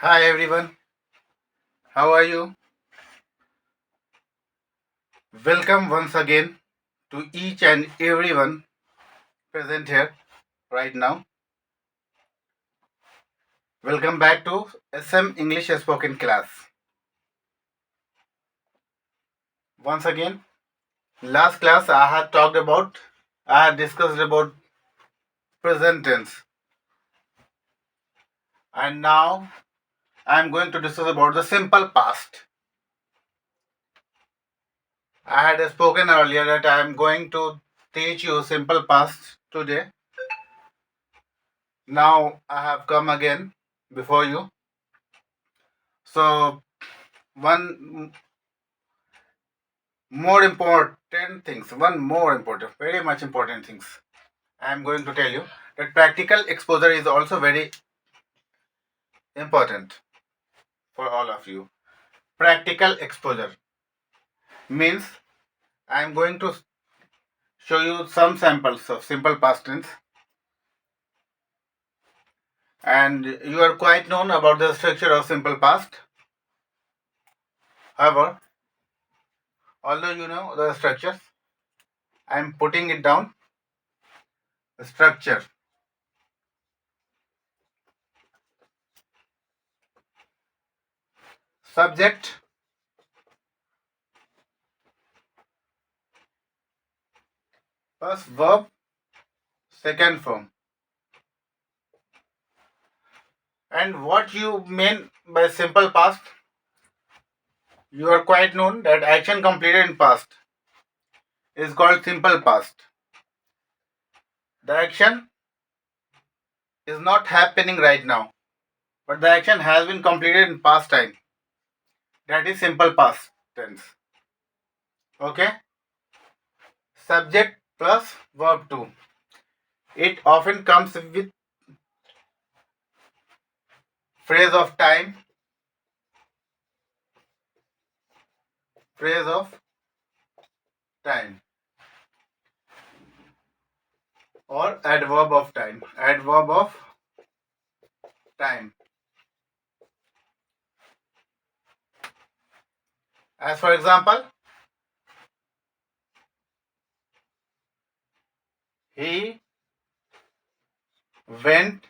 Hi everyone, how are you? Welcome once again to each and everyone present here right now. Welcome back to SM English Spoken Class. Once again, last class I had discussed about present tense, and now I am going to discuss about the simple past. I had spoken earlier that I am going to teach you simple past today. Now I have come again before you. So one one more important, very much important things I am going to tell you, that practical exposure is also very important for all of you. Practical exposure means I am going to show you some samples of simple past tense, and you are quite known about the structure of simple past. However, although you know the structures, I am putting it down. The structure: subject, first verb, second form. And what you mean by simple past? You are quite known that action completed in past is called simple past. The action is not happening right now, but the action has been completed in past time. That is simple past tense. Okay? Subject plus verb 2. It often comes with phrase of time, phrase of time, or adverb of time. Adverb of time. As for example, he went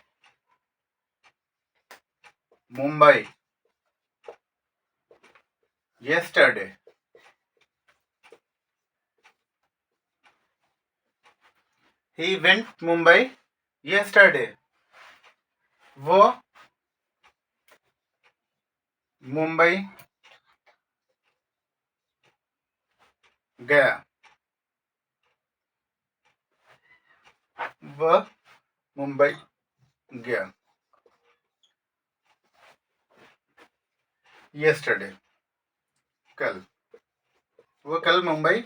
Mumbai yesterday. He went Mumbai yesterday. वो मुंबई गया. वह मुंबई गया. yesterday, कल. वो कल मुंबई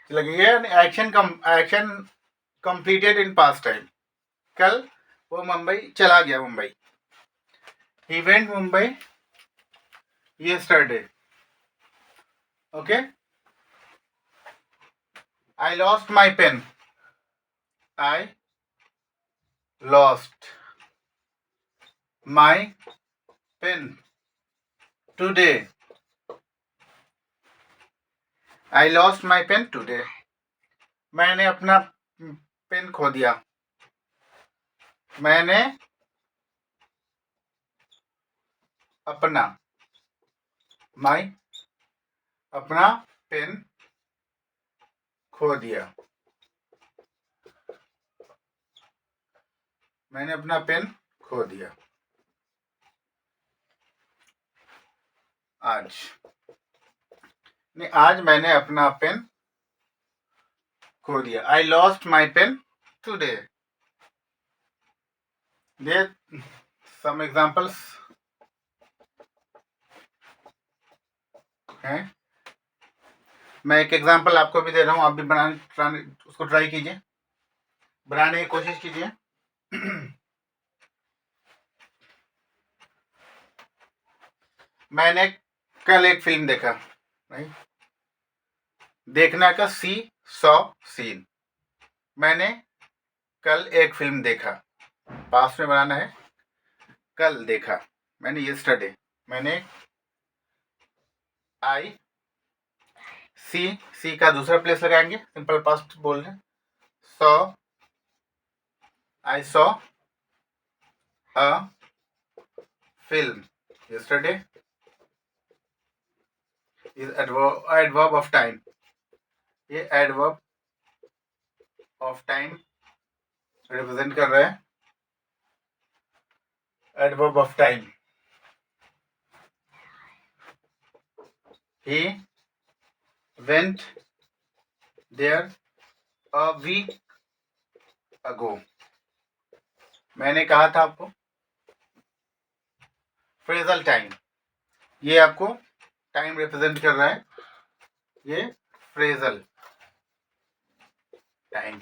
चला गया. Action completed in past time. कल वो मुंबई चला गया. Mumbai. He went Mumbai yesterday. Okay. I lost my pen. I lost my pen today. I lost my pen today. मैंने अपना पेन खो दिया. मैंने अपना my अपना पेन खो दिया. मैंने अपना पेन खो दिया. आज नहीं, आज मैंने अपना पेन खो दिया. I lost my pen today. There some examples हैं. मैं एक एग्जांपल आपको भी दे रहा हूँ. आप भी उसको ट्राई कीजिए, बनाने की कोशिश कीजिए. मैंने कल एक फिल्म देखा. नहीं, देखना का सॉ सीन. मैंने कल एक फिल्म देखा. पास्ट में बनाना है. कल देखा. मैंने yesterday, मैंने आई सी का दूसरा प्लेस लगाएंगे, सिंपल पास्ट बोल रहे हैं. Saw, I saw a film yesterday is adverb of time. ये adverb of time रिप्रेजेंट कर रहा है. adverb of time. He went there a week ago. मैंने कहा था आपको फ्रेजल टाइम, ये आपको टाइम रिप्रेजेंट कर रहा है, ये phrasal time.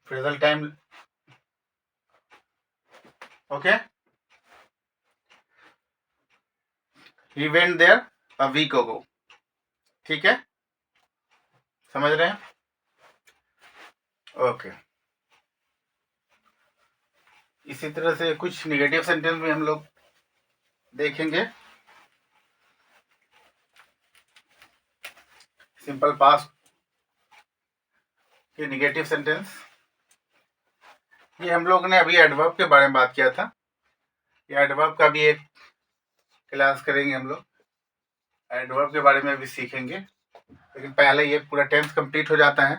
Phrasal time. Okay. He went there a week ago. ठीक है, समझ रहे हैं? ओके. इसी तरह से कुछ निगेटिव सेंटेंस भी हम लोग देखेंगे. सिंपल पास्ट के निगेटिव सेंटेंस. ये हम लोग ने अभी एडवर्ब के बारे में बात किया था. ये एडवर्ब का भी एक क्लास करेंगे हम लोग. एडवर्ब के बारे में भी सीखेंगे, लेकिन पहले ये पूरा टेंस कंप्लीट हो जाता है,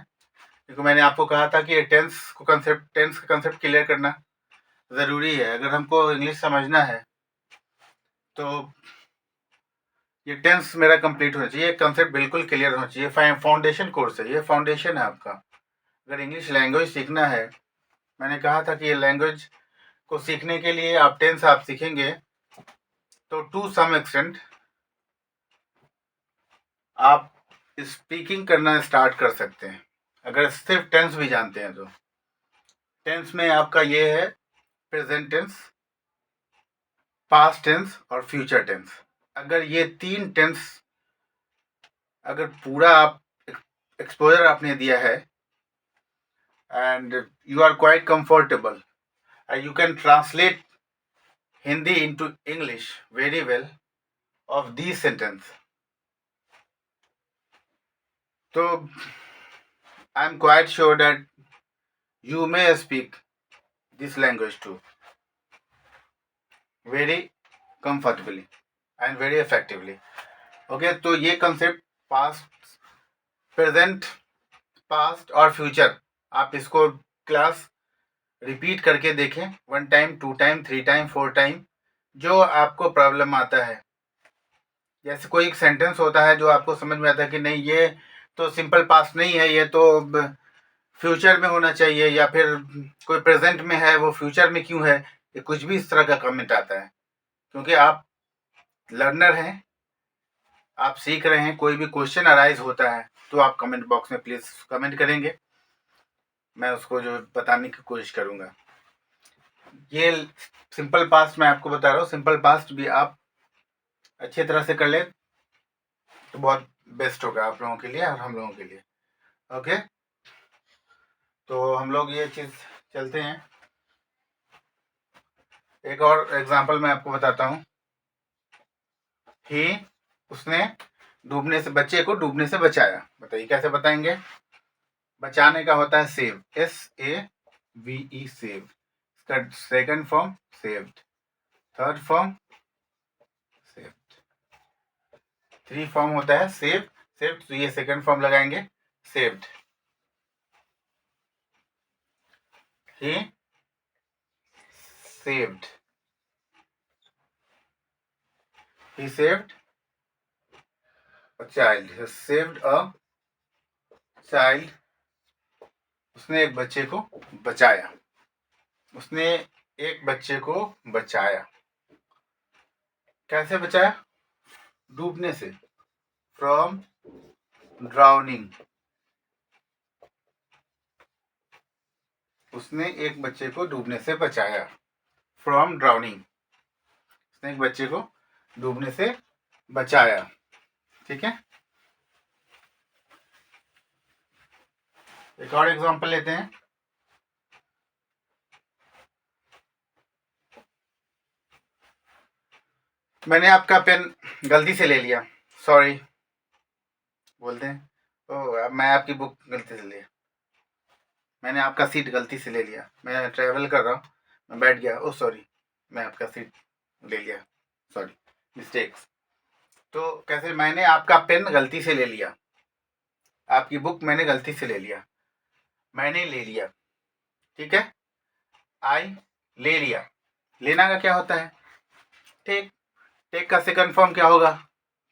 क्योंकि मैंने आपको कहा था कि ये टेंस का कंसेप्ट क्लियर करना ज़रूरी है. अगर हमको इंग्लिश समझना है तो ये टेंस मेरा कंप्लीट होना चाहिए, कंसेप्ट बिल्कुल क्लियर होना चाहिए. फाउंडेशन कोर्स है, ये फाउंडेशन है आपका. अगर इंग्लिश लैंग्वेज सीखना है, मैंने कहा था कि ये लैंग्वेज को सीखने के लिए आप टेंस आप सीखेंगे तो टू सम एक्सटेंट आप स्पीकिंग करना स्टार्ट कर सकते हैं, अगर सिर्फ टेंस भी जानते हैं तो. टेंस में आपका ये है प्रेजेंट टेंस, पास्ट टेंस और फ्यूचर टेंस. अगर ये 3 टेंस अगर पूरा आप एक्सपोजर आपने दिया है and you are quite comfortable and you can translate Hindi into English very well of these sentence, so I am quite sure that you may speak this language too very comfortably and very effectively. Okay, तो ये concept past, present, past और future आप इसको class repeat करके देखें 1 time, 2 time, 3 time, 4 time, जो आपको problem आता है. जैसे कोई एक सेंटेंस होता है जो आपको समझ में आता है कि नहीं ये तो सिंपल पास्ट नहीं है, ये तो फ्यूचर में होना चाहिए, या फिर कोई प्रेजेंट में है वो फ्यूचर में क्यों है, ये कुछ भी इस तरह का कमेंट आता है. क्योंकि आप लर्नर हैं, आप सीख रहे हैं, कोई भी क्वेश्चन अराइज होता है तो आप कमेंट बॉक्स में प्लीज़ कमेंट करेंगे, मैं उसको जो बताने की कोशिश करूँगा. ये सिंपल पास्ट मैं आपको बता रहा हूँ, सिंपल पास्ट भी आप अच्छी तरह से कर ले तो बहुत बेस्ट होगा आप लोगों के लिए और हम लोगों के लिए. ओके, तो हम लोग ये चीज़ चलते हैं. एक और एग्जांपल मैं आपको बताता हूँ. ही, उसने डूबने से, बच्चे को डूबने से बचाया. बताइए कैसे बताएंगे? बचाने का होता है सेव, SAVE, सेव. इसका second form saved, third form saved, 3 form होता है सेव, सेव्ड. तो ये सेकंड फॉर्म लगाएंगे saved. He saved, he saved a child, he saved a child. उसने एक बच्चे को बचाया, उसने एक बच्चे को बचाया. कैसे बचाया? डूबने से, फ्रॉम ड्राउनिंग. उसने एक बच्चे को डूबने से बचाया, फ्रॉम ड्राउनिंग. उसने एक बच्चे को डूबने से बचाया. ठीक है, एक और एग्जांपल लेते हैं. मैंने आपका पेन गलती से ले लिया, सॉरी बोलते हैं। अब मैं आपकी बुक गलती से लिया, मैंने आपका सीट गलती से ले लिया। मैं ट्रैवल कर रहा हूँ, मैं बैठ गया, ओ सॉरी, मैं आपका सीट ले लिया, सॉरी, मिस्टेक्स। तो कैसे, मैंने आपका पेन गलती से ले लिया, आपकी बुक मैंने गलती से ले लिया, मैंने ले लिया, ठीक है। आई ले लिया, लेना का क्या होता है, टेक। टेक का सेकंड फॉर्म क्या होगा,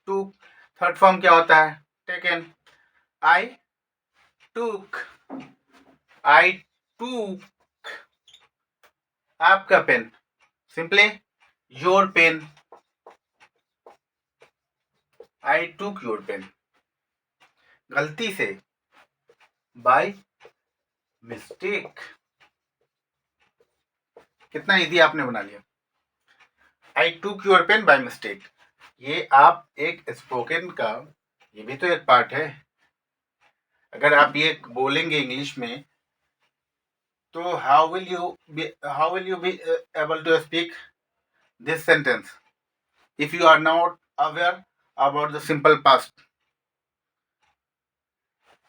टू। थर्ड फॉर्म क्या होता है, टेकन। आई टूक, आई टूक आपका पेन, सिंपली योर पेन, आई टूक योर पेन, गलती से, बाय मिस्टेक। कितना इजी आपने बना लिया, आई टूक योर पेन बाय मिस्टेक। ये आप एक स्पोकन का, ये भी तो एक पार्ट है। अगर आप ये बोलेंगे इंग्लिश में, तो how will you be able to speak this sentence if you are not aware about the simple past?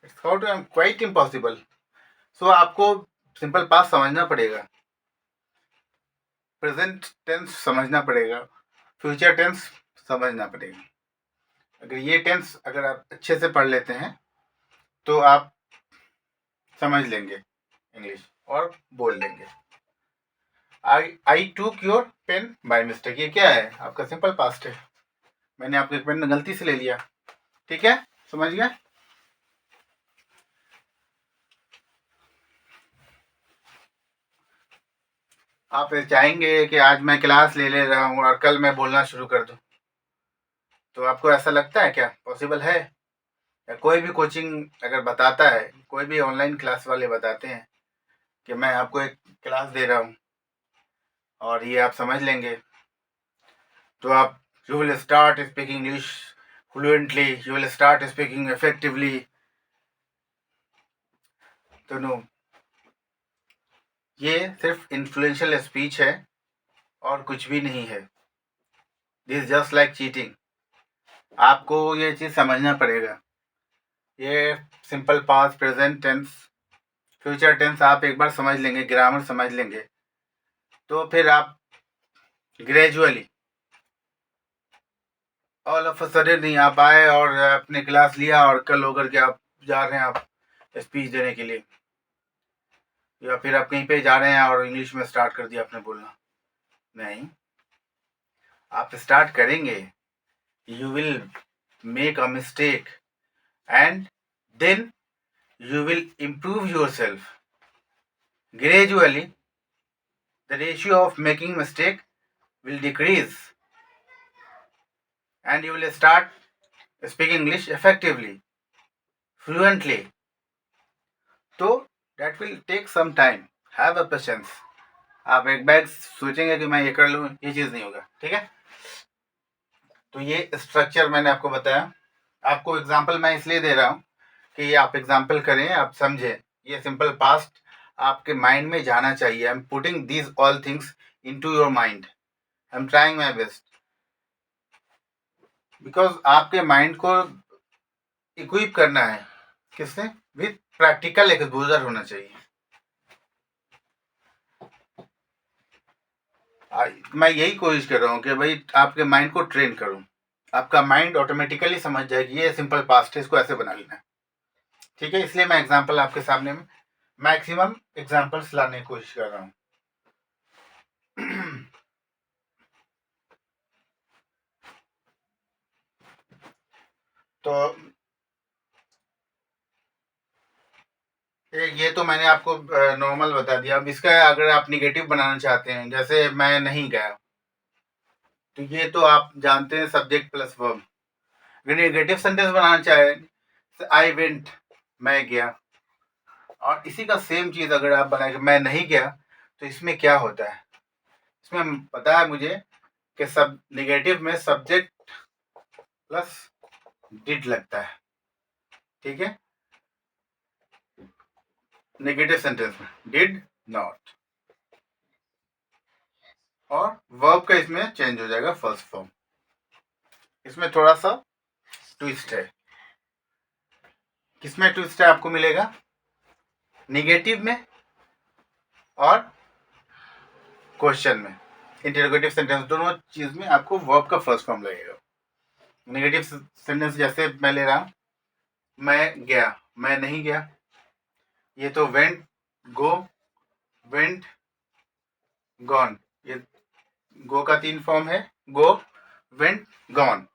It's quite impossible. So आपको सिंपल पास्ट समझना पड़ेगा, प्रेजेंट टेंस समझना पड़ेगा, फ्यूचर टेंस समझना पड़ेगा। अगर ये टेंस अगर आप अच्छे से पढ़ लेते हैं तो आप समझ लेंगे इंग्लिश और बोल लेंगे। आई टूक योर पेन बाय मिस्टेक, ये क्या है, आपका सिंपल पास्ट है। मैंने आपके पेन गलती से ले लिया, ठीक है, समझ गया। आप चाहेंगे कि आज मैं क्लास ले रहा हूँ और कल मैं बोलना शुरू कर दूँ, तो आपको ऐसा लगता है क्या पॉसिबल है? या कोई भी कोचिंग अगर बताता है, कोई भी ऑनलाइन क्लास वाले बताते हैं कि मैं आपको एक क्लास दे रहा हूँ और ये आप समझ लेंगे, तो आप you will start speaking English fluently, you will start speaking effectively. तो नो, ये सिर्फ इन्फ्लुएंशियल स्पीच है और कुछ भी नहीं है। This just like cheating. आपको ये चीज़ समझना पड़ेगा। ये simple past, present tense, future tense आप एक बार समझ लेंगे, ग्रामर समझ लेंगे, तो फिर आप gradually all of a sudden नहीं आप आए और अपने क्लास लिया और कल होकर के आप जा रहे हैं आप स्पीच देने के लिए, या फिर आप कहीं पे जा रहे हैं और इंग्लिश में स्टार्ट कर दिया आपने बोलना। नहीं, आप स्टार्ट करेंगे, you will make a mistake and then you will improve yourself. Gradually, the ratio of making mistake will decrease and you will start speaking English effectively, fluently. So that will take some time. Have a patience. आप एक बार सोचेंगे कि मैं ये कर लूँ, ये चीज़ नहीं होगा, ठीक है। तो ये स्ट्रक्चर मैंने आपको बताया। आपको एग्जाम्पल मैं इसलिए दे रहा हूँ कि आप एग्जाम्पल करें, आप समझें। ये सिंपल पास्ट आपके माइंड में जाना चाहिए। I am putting these all things into your mind, I am trying my best, because आपके माइंड को इक्विप करना है, किससे, विथ प्रैक्टिकल एक्सपोजर होना चाहिए। मैं यही कोशिश कर रहा हूँ कि भाई आपके माइंड को ट्रेन करूँ, आपका माइंड ऑटोमेटिकली समझ जाएगी ये सिंपल पास्ट है, इसको ऐसे बना लेना है, ठीक है। इसलिए मैं एग्जाम्पल आपके सामने में मैक्सिमम एग्जाम्पल्स लाने की कोशिश कर रहा हूँ। तो ये तो मैंने आपको नॉर्मल बता दिया। अब इसका अगर आप निगेटिव बनाना चाहते हैं, जैसे मैं नहीं गया, तो ये तो आप जानते हैं सब्जेक्ट प्लस वर्ब। अगर नेगेटिव सेंटेंस बनाना चाहे, आई वेंट, मैं गया, और इसी का सेम चीज अगर आप बनाए मैं नहीं गया, तो इसमें क्या होता है, इसमें पता है मुझे कि सब नेगेटिव में सब्जेक्ट प्लस डिड लगता है, ठीक है। नेगेटिव सेंटेंस में डिड नॉट, और वर्ब का इसमें चेंज हो जाएगा फर्स्ट फॉर्म, इसमें थोड़ा सा ट्विस्ट है। किसमें ट्विस्ट है आपको मिलेगा? निगेटिव में और क्वेश्चन में। इंटरोगेटिव सेंटेंस दोनों चीज में आपको वर्ब का फर्स्ट फॉर्म लगेगा। नेगेटिव सेंटेंस जैसे मैं ले रहा हूं, मैं गया, मैं नहीं गया। ये तो वेंट, गो, वेंट, गॉन। ये गो का 3 फॉर्म है, गो, वेंट, गॉन।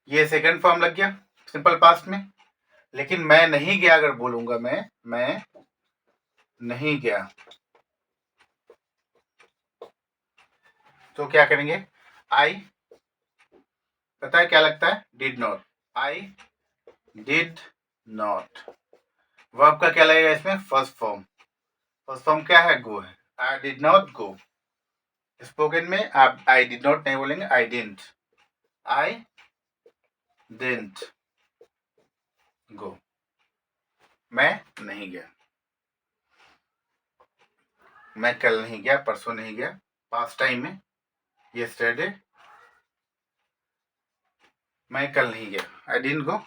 ये सेकंड फॉर्म लग गया सिंपल पास्ट में। लेकिन मैं नहीं गया अगर बोलूंगा, मैं नहीं गया, तो क्या करेंगे? आई, पता है क्या लगता है? Did not. I did not. Verb का क्या लगेगा इसमें? First form. फर्स्ट फॉर्म क्या है? गो है। I did not go. Spoken में आप आई डिड नॉट नहीं बोलेंगे, आई डिडंट। आई डिडंट गो। मैं नहीं गया, मैं कल नहीं गया, परसों नहीं गया। पास्ट टाइम में यस्टरडे, मैं कल नहीं गया, आई डिडंट गो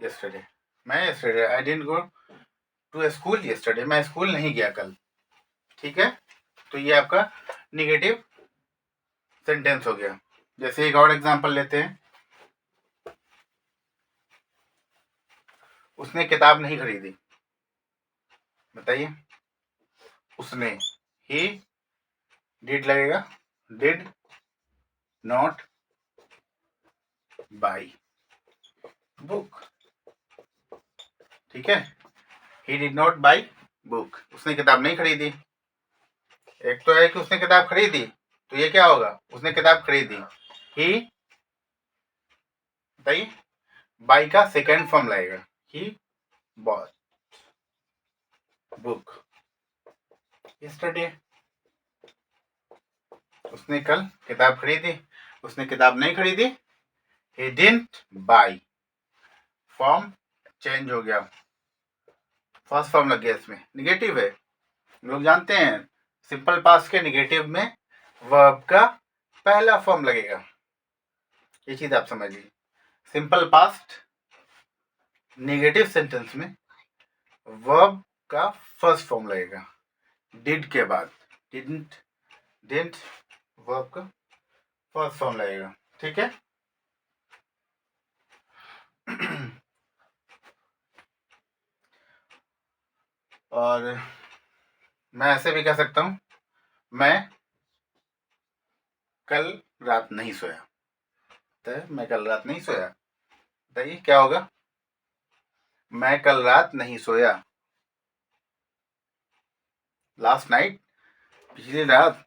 यस्टरडे। मैं yesterday I didn't go to school yesterday, मैं स्कूल नहीं गया कल। ठीक है, तो ये आपका निगेटिव सेंटेंस हो गया। जैसे एक और एग्जांपल लेते हैं। उसने किताब नहीं खरीदी। बताइए, उसने, ही डिड लगेगा, डिड नॉट बाई बुक। ठीक है, ही डिड नॉट बाई बुक, उसने किताब नहीं खरीदी। एक तो है कि उसने किताब खरीदी, तो ये क्या होगा? उसने किताब खरीदी। ही, बताइए, बाई का सेकेंड फॉर्म लगेगा, ही बॉट बुक यस्टरडे। उसने कल किताब खरीदी, उसने किताब नहीं खरीदी, he didn't buy। Form change हो गया, फर्स्ट फॉर्म लग गया, इसमें निगेटिव है। लोग जानते हैं सिंपल पास्ट के निगेटिव में वर्ब का पहला फॉर्म लगेगा। ये चीज आप समझिए। सिंपल पास्ट निगेटिव सेंटेंस में वर्ब का फर्स्ट फॉर्म लगेगा डिड के बाद। डिडंट, डिडंट, वर्ब का फर्स्ट फॉर्म लगेगा। ठीक है। और मैं ऐसे भी कह सकता हूं, मैं कल रात नहीं सोया। तो मैं कल रात नहीं सोया, बताइए क्या होगा? मैं कल रात नहीं सोया। लास्ट नाइट, पिछली रात,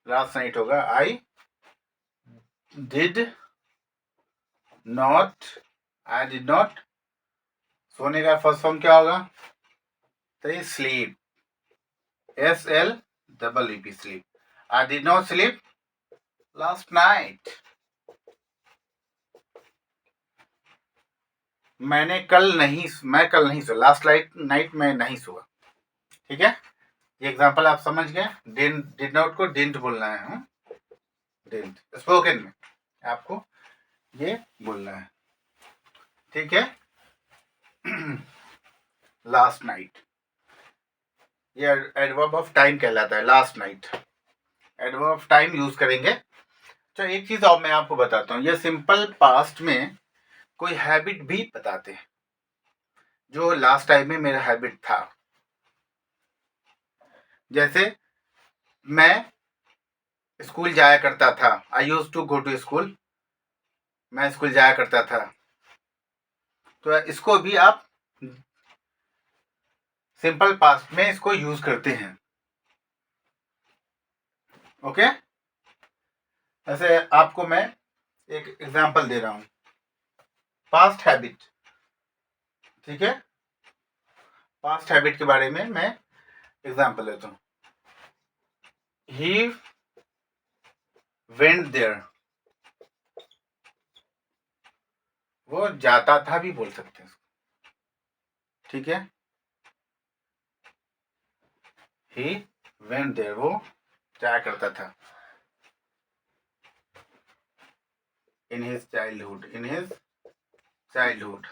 लास्ट नाइट होगा। I did not, I did not, सोने का फर्स्ट फॉर्म क्या होगा? तो sleep, SLEEP, sleep. I did not sleep last night. मैं कल नहीं सोया, लास्ट नाइट मैं नहीं सोया। ठीक है, ये एग्जांपल आप समझ गए। डिड नॉट को डिडंट बोलना है। डिडंट स्पोकन में आपको ये बोलना है। ठीक है। लास्ट नाइट, ये एडवर्ब ऑफ टाइम कहलाता है। Last night adverb of time use करेंगे। तो एक चीज और मैं आपको बताता हूँ, ये सिंपल पास्ट में कोई हैबिट भी बताते हैं जो लास्ट टाइम में मेरा हैबिट था। जैसे मैं स्कूल जाया करता था, I use to go to school, मैं स्कूल जाया करता था। तो इसको भी आप सिंपल पास्ट में इसको यूज करते हैं। ओके, ऐसे आपको मैं एक एग्जांपल दे रहा हूं, पास्ट हैबिट। ठीक है, पास्ट हैबिट के बारे में मैं एग्जांपल देता हूं। ही वेंट देयर, वो जाता था भी बोल सकते हैं। ठीक है, ही वेंट देयर, वो जाया करता था। In his childhood, in his childhood,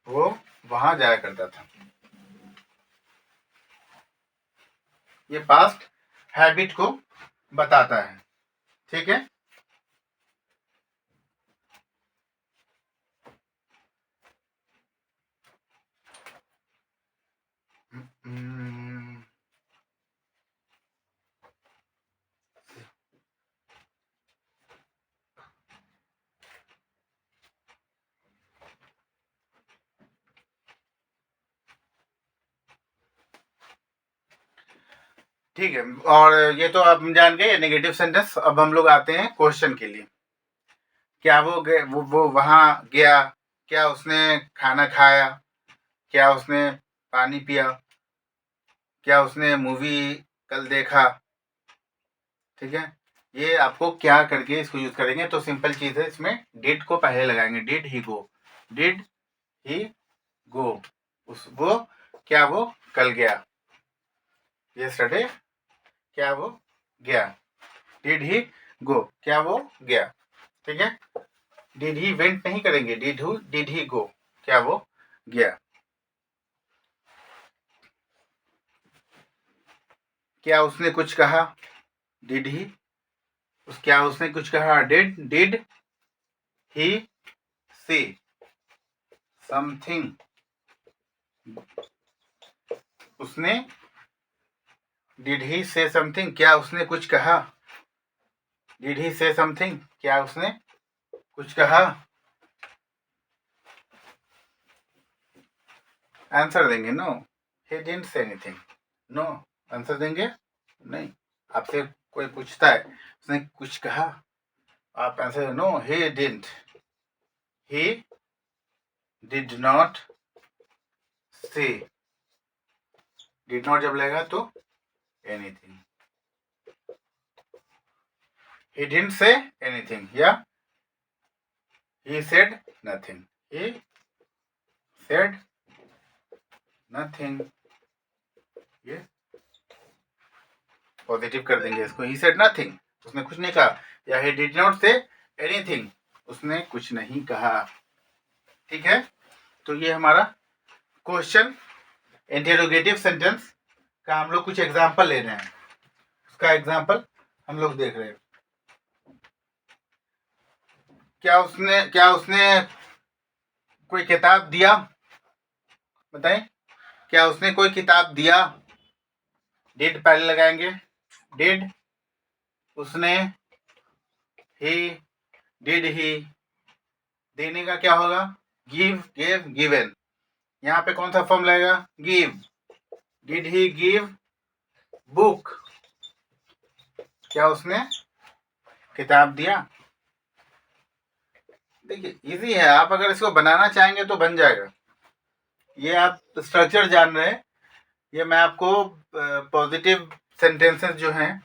वो वहां जाया करता था। ये पास्ट हैबिट को बताता है, ठीक है। ठीक है, और ये तो आप जान गए नेगेटिव सेंटेंस। अब हम लोग आते हैं क्वेश्चन के लिए। क्या वो वहां गया, क्या उसने खाना खाया, क्या उसने पानी पिया, क्या उसने मूवी कल देखा, ठीक है। ये आपको क्या करके इसको यूज करेंगे, तो सिंपल चीज है, इसमें डिड को पहले लगाएंगे। Did he go, did he गो, वो क्या वो कल गया, यस्टरडे क्या वो गया। डिड ही गो, क्या वो गया, ठीक है। डिड ही वेंट नहीं करेंगे, डिड ही गो, क्या वो गया। क्या उसने कुछ कहा, डिड ही, क्या उसने कुछ कहा, डिड ही से समथिंग, उसने डिड ही से समथिंग, क्या उसने कुछ कहा, डिड ही से समथिंग, क्या उसने कुछ कहा। आंसर देंगे no, he didn't say anything, no. Answer देंगे नहीं। आपसे कोई पूछता है उसने कुछ कहा, आप answer no, he didn't, he did not say. Did not जब लगेगा तो anything, he didn't say anything, yeah, he said nothing, he said nothing, ये पॉजिटिव कर देंगे इसको। he said nothing, उसने कुछ नहीं कहा, या he did not say anything, उसने कुछ नहीं कहा, ठीक है। तो ये हमारा क्वेश्चन इंटेरोगेटिव सेंटेंस का हम लोग कुछ एग्जांपल ले रहे हैं, उसका एग्जांपल हम लोग देख रहे हैं। क्या उसने कोई किताब दिया, बताएं, क्या उसने कोई किताब दिया, डिड पहले लगाएंगे, डिड, उसने, ही, डिड ही, देने का क्या होगा, गिव, गेव, गिवन। यहाँ पे कौन सा फॉर्म लगेगा, give. Did he give book, क्या उसने किताब दिया। देखिए इजी है, आप अगर इसको बनाना चाहेंगे तो बन जाएगा। ये आप स्ट्रक्चर जान रहे हैं, ये मैं आपको पॉजिटिव सेंटेंसेस जो हैं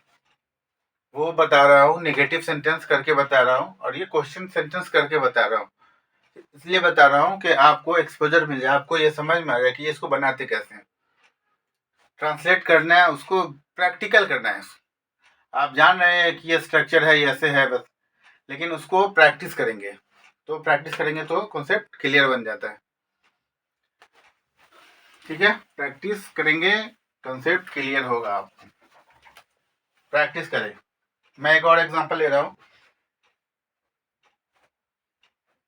वो बता रहा हूँ, नेगेटिव सेंटेंस करके बता रहा हूँ, और ये क्वेश्चन सेंटेंस करके बता रहा हूँ। इसलिए बता रहा हूँ कि आपको एक्सपोजर मिल जाए, आपको ये समझ में आ जाए कि ये इसको बनाते कैसे हैं। ट्रांसलेट करना है, उसको प्रैक्टिकल करना है। आप जान रहे हैं कि ये स्ट्रक्चर है, ये ऐसे है बस, लेकिन उसको प्रैक्टिस करेंगे, तो प्रैक्टिस करेंगे तो कॉन्सेप्ट क्लियर बन जाता है, ठीक है। प्रैक्टिस करेंगे कॉन्सेप्ट क्लियर होगा आपको, प्रैक्टिस करें। मैं एक और एग्जांपल ले रहा हूँ।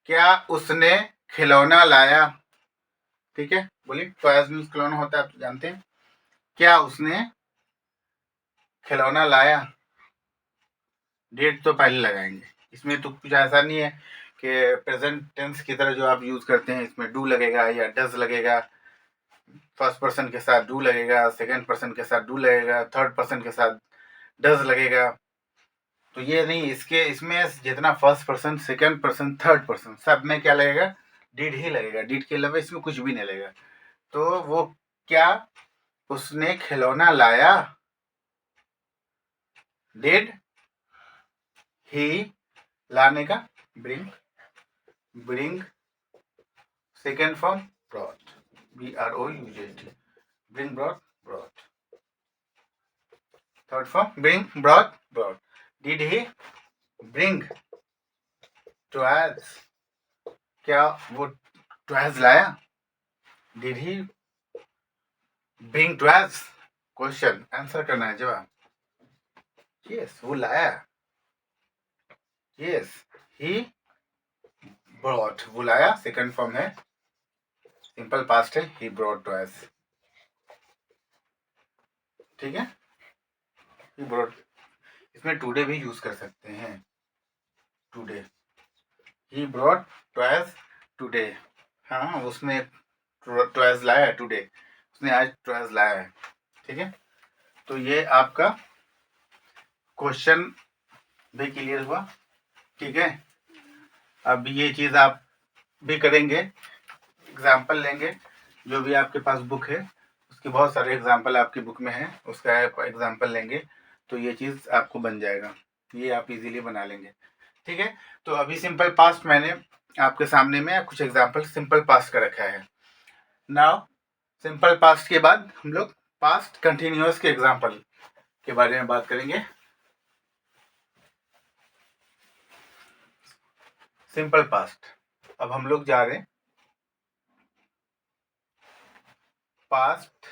क्या उसने खिलौना लाया, ठीक है, बोलिए, टॉयज मींस खिलौना होता है, आप तो जानते हैं। क्या उसने खिलौना लाया, डेट तो पहले लगाएंगे, इसमें तो कुछ ऐसा नहीं है कि प्रेजेंट टेंस की तरह जो आप यूज करते हैं, इसमें डू लगेगा या डज लगेगा, फर्स्ट पर्सन के साथ डू लगेगा, सेकंड पर्सन के साथ डू लगेगा, थर्ड पर्सन के साथ डज लगेगा। तो ये नहीं, इसमें जितना first person, second person, third person, सब में क्या लगेगा, डिड ही लगेगा। डिड के अलावा इसमें कुछ भी नहीं लगेगा। तो वो क्या उसने खिलौना लाया, डिड ही, लाने का bring, second form brought, BROUGHT, bring, brought, third form bring, brought. Did he bring toys, क्या वो टॉयज लाया? Did he bring toys? Question answer करना है, जवाब। यस, वो लाया। यस, ही ब्रॉट, वो लाया सेकंड फॉर्म है, सिंपल पास्ट है, ही ब्रॉट टॉयज। ठीक है, ही ब्रॉट, इसमें टुडे भी यूज कर सकते हैं, today, he brought toys today. हाँ, उसने टॉयज लाया है टुडे, उसने आज टॉयज लाया है। ठीक है, तो ये आपका क्वेश्चन भी क्लियर हुआ। ठीक है, अब ये चीज आप भी करेंगे, एग्जाम्पल लेंगे, जो भी आपके पास बुक है उसके बहुत सारे एग्जाम्पल आपकी बुक में है, उसका एग्जाम्पल लेंगे तो ये चीज आपको बन जाएगा, ये आप इजीली बना लेंगे। ठीक है, तो अभी सिंपल पास्ट मैंने आपके सामने में कुछ एग्जाम्पल सिंपल पास्ट का रखा है। नाउ सिंपल पास्ट के बाद हम लोग पास्ट कंटिन्यूअस के एग्जाम्पल के बारे में बात करेंगे। सिंपल पास्ट, अब हम लोग जा रहे हैं पास्ट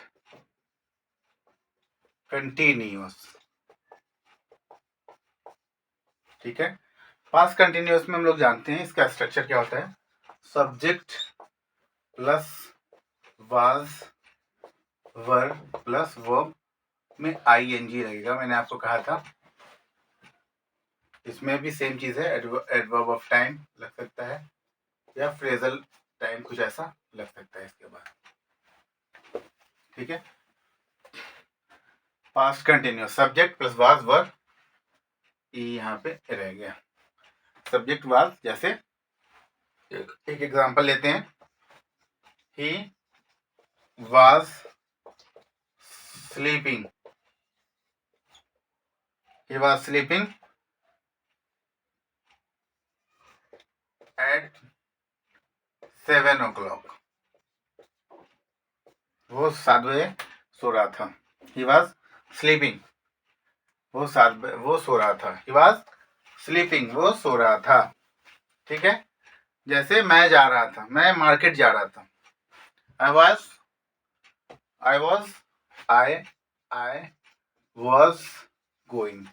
कंटिन्यूअस। ठीक है, पास्ट कंटिन्यूअस में हम लोग जानते हैं इसका स्ट्रक्चर क्या होता है, subject plus was were plus verb में आईएनजी लगेगा। मैंने आपको कहा था इसमें भी सेम चीज है, एडवर्ब ऑफ टाइम लग सकता है या फ्रेजल टाइम, कुछ ऐसा लग सकता है इसके बाद। ठीक है, past continuous, subject plus was वर, यहाँ पे रह गया सब्जेक्ट वाज। जैसे एक एग्जांपल लेते हैं, he was sleeping, he was sleeping at 7 o'clock, वो 7 बजे सो रहा था। he was sleeping, वो सो रहा था। he was sleeping, वो सो रहा था। ठीक है, जैसे मैं जा रहा था, मैं मार्केट जा रहा था, I was going,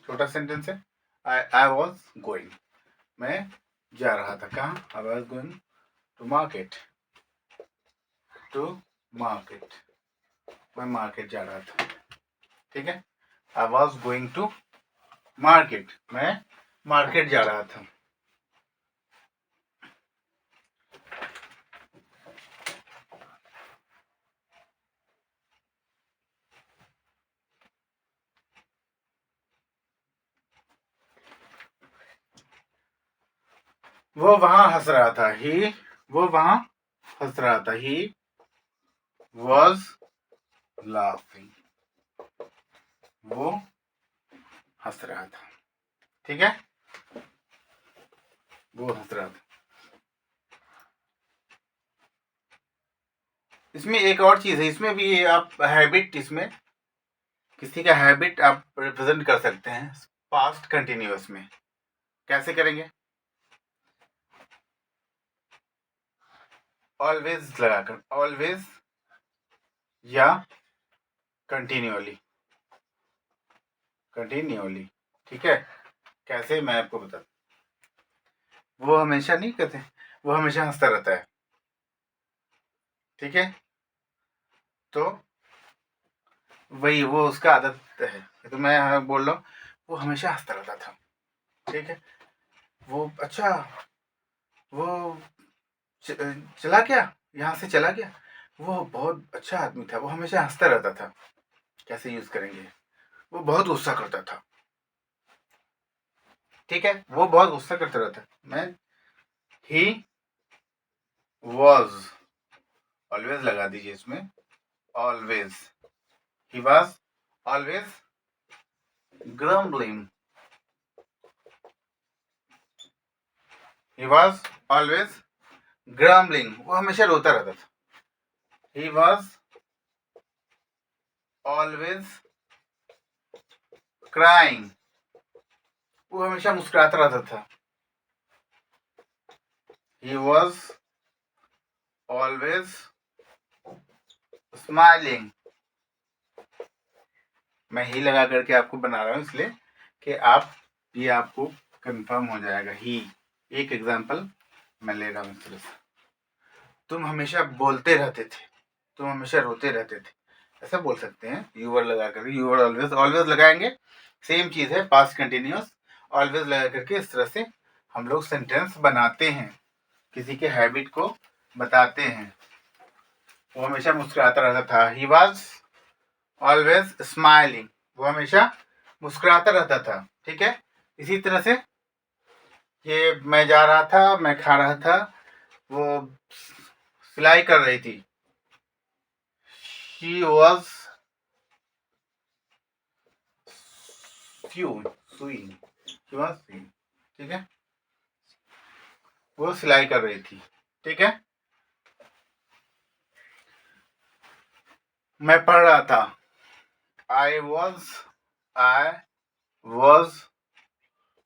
छोटा सेंटेंस है, I was going, मैं जा रहा था, कहाँ? I was going to market, मैं मार्केट जा रहा था। ठीक है, I was going to market, मैं मार्केट जा रहा था। वो वहां हंस रहा था, वो वहां हंस रहा था, he was laughing, वो हंस रहा था। ठीक है, वो हंस रहा था। इसमें एक और चीज है, इसमें भी आप हैबिट, इसमें किसी का हैबिट आप रिप्रेजेंट कर सकते हैं पास्ट कंटिन्यूअस में। कैसे करेंगे? ऑलवेज लगाकर, ऑलवेज या कंटिन्यूअली, ठीक है, कैसे मैं आपको बता, वो हमेशा नहीं कहते, वो हमेशा हंसता रहता है। ठीक है, तो वही वो उसका आदत है, तो मैं बोल रहा हूँ वो हमेशा हंसता रहता था। ठीक है, वो अच्छा, वो चला गया, यहाँ से चला गया, वो बहुत अच्छा आदमी था, वो हमेशा हंसता रहता था। कैसे यूज करेंगे? वो बहुत गुस्सा करता था। ठीक है, वो बहुत गुस्सा करता रहता। मैं ही वॉज, ऑलवेज लगा दीजिए इसमें, always, he was always grumbling, he was always grumbling, वो हमेशा रोता रहता था। he was always क्राइंग, वो हमेशा मुस्कुराता रहता था। He was always smiling. मैं ही लगा करके आपको बना रहा हूँ इसलिए कि आप ये आपको कंफर्म हो जाएगा। ही एक एग्जाम्पल मैं ले रहा हूँ इस तरह से। तुम हमेशा बोलते रहते थे, तुम हमेशा रोते रहते थे, ऐसा बोल सकते हैं। यूवर लगा करके, यूवर ऑलवेज, ऑलवेज लगाएंगे, सेम चीज़ है, पास्ट कंटिन्यूस। ऑलवेज लगा करके इस तरह से हम लोग सेंटेंस बनाते हैं, किसी के हैबिट को बताते हैं। वो हमेशा मुस्कुराता रहता था। ही वॉज ऑलवेज स्माइलिंग, वो हमेशा मुस्कुराता रहता था। ठीक है, इसी तरह से ये मैं जा रहा था, मैं खा रहा था, वो सिलाई कर रही थी। She was sewing, she was sewing. ठीक है, वो सिलाई कर रही थी। ठीक है, मैं पढ़ रहा था। आई वॉज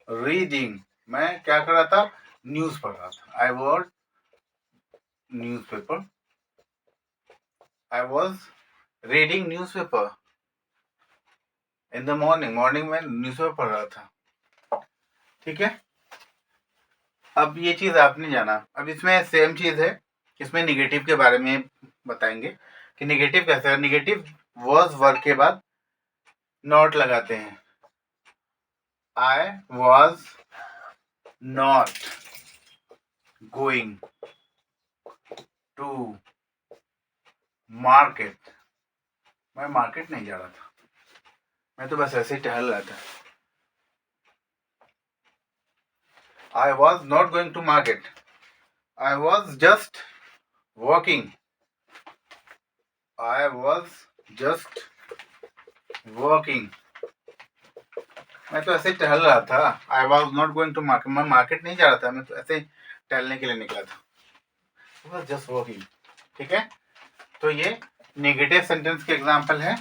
रीडिंग, मैं क्या कर रहा था, न्यूज पढ़ रहा था। I was news paper, I was reading news paper in the morning, morning में न्यूज पेपर पढ़ रहा था। ठीक है, अब ये चीज आपने जाना। अब इसमें सेम चीज है, इसमें निगेटिव के बारे में बताएंगे कि निगेटिव कैसे है। निगेटिव वॉज वर्ग के बाद नॉट लगाते हैं। I was not going to market, मैं मार्केट नहीं जा रहा था, मैं तो बस ऐसे ही टहल रहा था। I was not going to market, I was just walking, I was just walking, मैं तो ऐसे टहल रहा था। I was not going to market, मैं मार्केट नहीं जा रहा था, मैं तो ऐसे टहलने के लिए निकला था। I was just walking। ठीक है, तो ये नेगेटिव सेंटेंस के एग्जाम्पल है।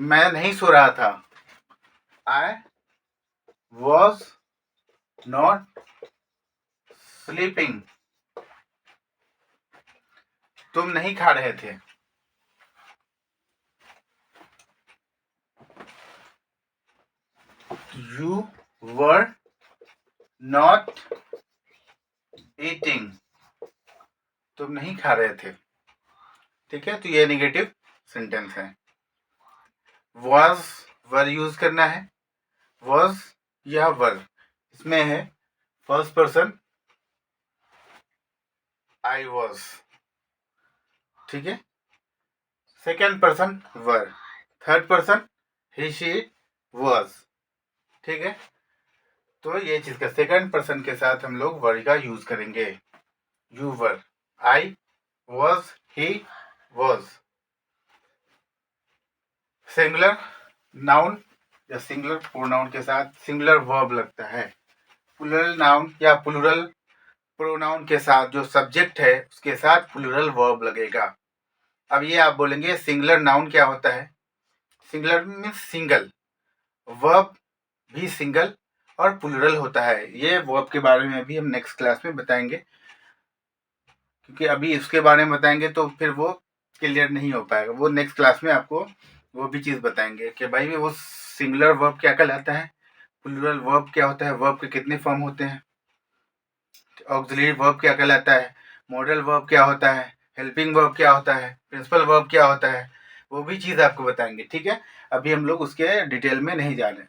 मैं नहीं सो रहा था। I was not sleeping। तुम नहीं खा रहे थे। You were not eating, तुम नहीं खा रहे थे। ठीक है, तो ये नेगेटिव सेंटेंस है। वॉज वर यूज करना है। वॉज या वर, इसमें है फर्स्ट पर्सन आई वॉज। ठीक है, second person were, third person he she was. ठीक है, तो ये चीज का सेकेंड पर्सन के साथ हम लोग वर का यूज करेंगे। You were, I was, he was. Singular noun या सिंगुलर प्रोनाउन के साथ सिंगुलर वर्ब लगता है। प्लूरल नाउन या प्लूरल प्रोनाउन के साथ जो सब्जेक्ट है उसके साथ प्लूरल वर्ब लगेगा। अब ये आप बोलेंगे सिंगुलर नाउन क्या होता है। सिंगुलर मीन्स सिंगल, वर्ब भी सिंगल और प्लूरल होता है। ये वर्ब के बारे में भी हम नेक्स्ट क्लास में बताएंगे, क्योंकि अभी इसके बारे में बताएंगे तो फिर वो क्लियर नहीं हो पाएगा। वो नेक्स्ट क्लास में आपको वो भी चीज़ बताएंगे कि भाई वो सिंगुलर वर्ब क्या कहलाता है, प्लूरल वर्ब क्या होता है, वर्ब के कितने फॉर्म होते हैं, ऑक्सिलरी वर्ब क्या कहलाता है, मॉडल वर्ब क्या होता है, हेल्पिंग वर्ब क्या होता है, प्रिंसिपल वर्ब क्या होता है, वो भी चीज़ आपको बताएंगे। ठीक है, अभी हम लोग उसके डिटेल में नहीं जा रहे।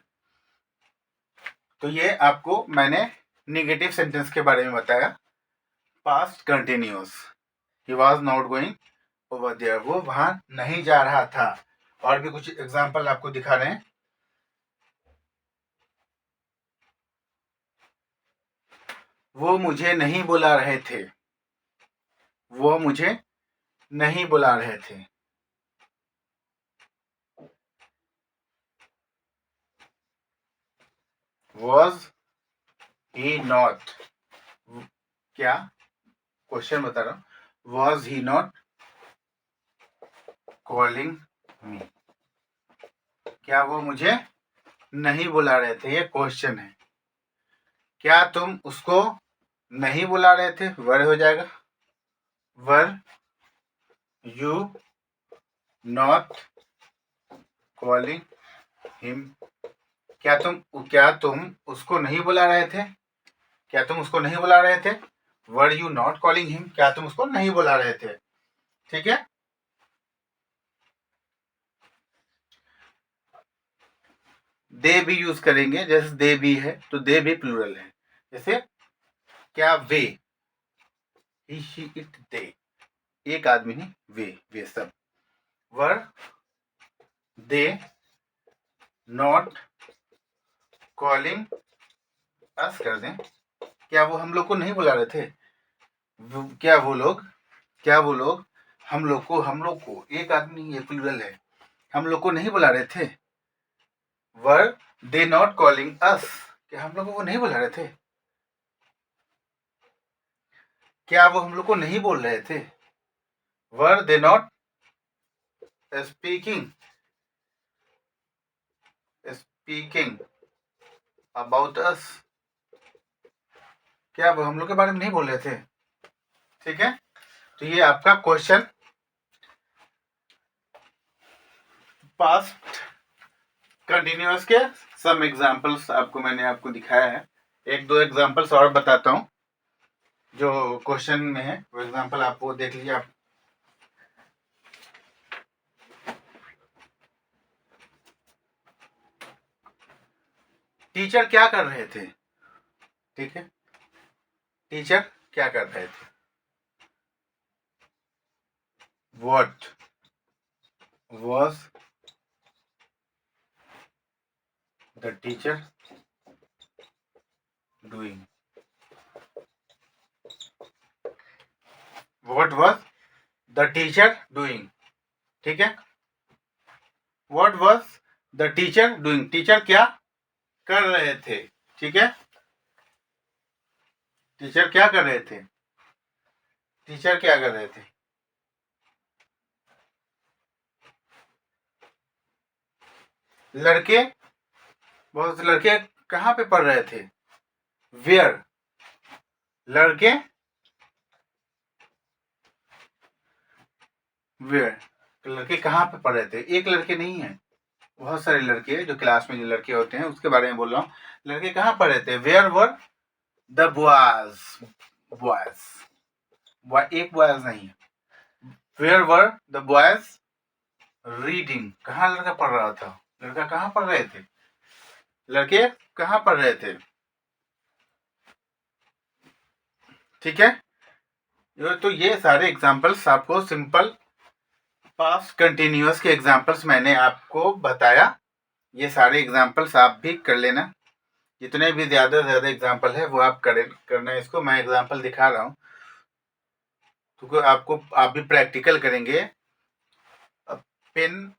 तो ये आपको मैंने निगेटिव सेंटेंस के बारे में बताया। Past continuous, he was not going over there, वो वहां नहीं जा रहा था। और भी कुछ एग्जाम्पल आपको दिखा रहे हैं। वो मुझे नहीं बुला रहे थे, वो मुझे नहीं बुला रहे थे। वॉज ही नॉट, क्या क्वेश्चन बता रहा हूं, was he not calling me, क्या वो मुझे नहीं बुला रहे थे, ये क्वेश्चन है। क्या तुम उसको नहीं बुला रहे थे, वर हो जाएगा, were you not calling him. क्या तुम उसको नहीं बुला रहे थे, क्या तुम उसको नहीं बुला रहे थे, were you not calling him, क्या तुम उसको नहीं बुला रहे थे। ठीक है, दे भी यूज करेंगे, जैसे दे भी है तो दे भी प्लूरल है। जैसे क्या वे, ही शी इट दे, एक आदमी नहीं, वे सब। वर दे नॉट कॉलिंग अस कर दें, क्या वो हम लोग को नहीं बुला रहे थे, क्या वो लोग हम लोग को, एक आदमी, ये प्लूरल है, हम लोग को नहीं बुला रहे थे। Were they not calling us, क्या हम लोगों को नहीं बुला रहे थे, क्या वो हम लोग को नहीं बोल रहे थे। Were they not speaking about us, क्या वो हम लोग के बारे में नहीं बोल रहे थे। ठीक है, तो ये आपका क्वेश्चन पास्ट कंटिन्यूअस के सम एग्जांपल्स मैंने आपको दिखाया है। एक दो एग्जांपल्स और बताता हूँ जो क्वेश्चन में है, वो एग्जांपल आप वो देख लीजिए। आप टीचर क्या कर रहे थे, ठीक है, टीचर क्या कर रहे थे, what was the teacher doing, what was the teacher doing. ठीक है, what was the teacher doing, teacher क्या कर रहे थे। ठीक है, टीचर क्या कर रहे थे, टीचर क्या कर रहे थे। लड़के, बहुत से लड़के कहाँ पे पढ़ रहे थे, वेयर, लड़के वेयर, लड़के कहाँ पे पढ़ रहे थे, एक लड़के नहीं है, बहुत सारे लड़के, जो क्लास में जो लड़के होते हैं उसके बारे में बोल रहा हूँ। लड़के कहाँ पढ़ रहे थे, वेयर वर द बॉयज, एक बॉयज नहीं है, where were the boys reading, कहाँ लड़का पढ़ रहा था, लड़का कहाँ पढ़ रहे थे, लड़के कहाँ पढ़ रहे थे। ठीक है, तो ये सारे एग्जांपल्स आपको सिंपल पास्ट कंटिन्यूअस के एग्जांपल्स मैंने आपको बताया। ये सारे एग्जांपल्स आप भी कर लेना, जितने भी ज़्यादा से ज़्यादा एग्जांपल है वो आप करना। इसको मैं एग्जांपल दिखा रहा हूँ क्योंकि आप भी प्रैक्टिकल करेंगे। पेन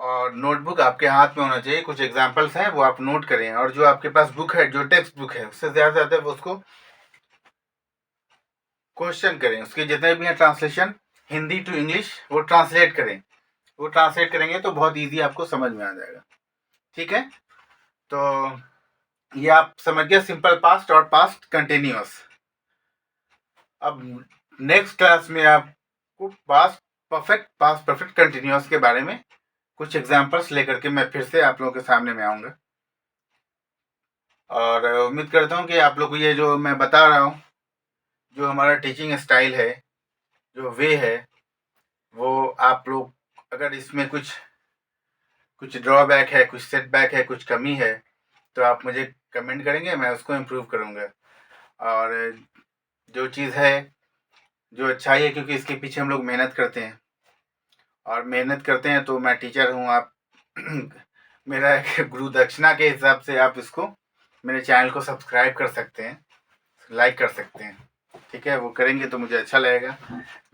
और नोटबुक आपके हाथ में होना चाहिए, कुछ एग्जांपल्स हैं वो आप नोट करें, और जो आपके पास बुक है, जो टेक्स्ट बुक है, उससे ज़्यादा से ज़्यादा उसको क्वेश्चन करें, उसके जितने भी हैं ट्रांसलेशन हिंदी टू इंग्लिश वो ट्रांसलेट करें, वो ट्रांसलेट करेंगे तो बहुत इजी आपको समझ में आ जाएगा। ठीक है, तो ये आप समझ गए सिंपल पास्ट और पास्ट कंटिन्यूअस। अब नेक्स्ट क्लास में आपको पास्ट परफेक्ट कंटिन्यूअस के बारे में कुछ एग्जांपल्स लेकर के मैं फिर से आप लोगों के सामने में आऊँगा, और उम्मीद करता हूँ कि आप लोग को ये जो मैं बता रहा हूँ, जो हमारा टीचिंग स्टाइल है, जो वे है, वो आप लोग अगर इसमें कुछ ड्रॉबैक है, कुछ सेटबैक है, कुछ कमी है, तो आप मुझे कमेंट करेंगे, मैं उसको इम्प्रूव करूँगा। और जो चीज़ है, जो अच्छाई है, क्योंकि इसके पीछे हम लोग मेहनत करते हैं, और मेहनत करते हैं तो मैं टीचर हूँ, आप मेरा गुरु दक्षिणा के हिसाब से आप इसको मेरे चैनल को सब्सक्राइब कर सकते हैं, लाइक कर सकते हैं। ठीक है, वो करेंगे तो मुझे अच्छा लगेगा।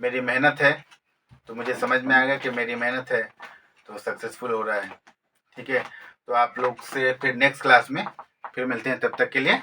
मेरी मेहनत है तो मुझे समझ में आएगा कि मेरी मेहनत है तो सक्सेसफुल हो रहा है। ठीक है, तो आप लोग से फिर नेक्स्ट क्लास में फिर मिलते हैं, तब तक के लिए